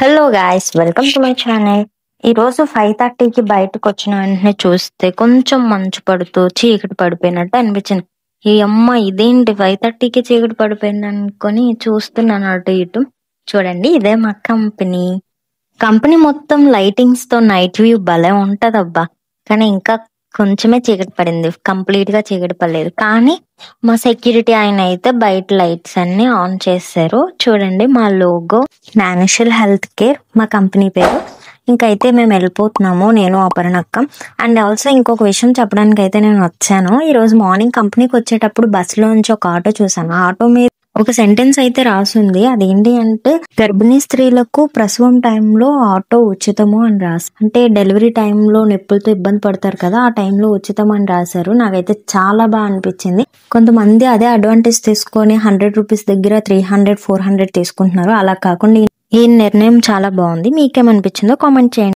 Hello guys, welcome to my channel. ఈరోజు 5:30కి బయటకు వచ్చిన వెంటనే చూస్తే కొంచెం మంచు పడుతూ చీకటి పడిపోయినట్టు అనిపించింది. ఈ అమ్మ ఇదేంటి 5:30కి చీకటి పడిపోయింది అనుకొని చూస్తున్నాను అటు ఇటు. చూడండి, ఇదే మా కంపెనీ మొత్తం లైటింగ్స్ తో నైట్ వ్యూ భలే ఉంటదబ్బా. కానీ ఇంకా కొంచెమే చీకటి పడింది, కంప్లీట్ గా చీకటి పడలేదు. కానీ మా సెక్యూరిటీ ఆయన అయితే బయట లైట్స్ అన్ని ఆన్ చేశారు. చూడండి, మా లోగో నేషనల్ హెల్త్ కేర్ మా కంపెనీ పేరు. ఇంకైతే మేము వెళ్ళిపోతున్నాము, నేను అపర్ణక్క. అండ్ ఆల్సో ఇంకొక విషయం చెప్పడానికి అయితే నేను వచ్చాను. ఈ రోజు మార్నింగ్ కంపెనీకి వచ్చేటప్పుడు బస్సులో నుంచి ఒక ఆటో చూసాను. ఆటో మీద ఒక సెంటెన్స్ అయితే రాసుంది. అదేంటి అంటే, గర్భిణీ స్త్రీలకు ప్రసవం టైంలో ఆటో ఉచితము అని రాసి, అంటే డెలివరీ టైంలో నొప్పులతో ఇబ్బంది పడతారు కదా, ఆ టైంలో ఉచితం అని రాశారు. నాకైతే చాలా బాగా అనిపించింది. కొంతమంది అదే అడ్వాంటేజ్ తీసుకొని 100 రూపీస్ దగ్గర 300, 400 తీసుకుంటున్నారు. అలా కాకుండా ఈ నిర్ణయం చాలా బాగుంది. మీకేమనిపించిందో కామెంట్ చేయండి.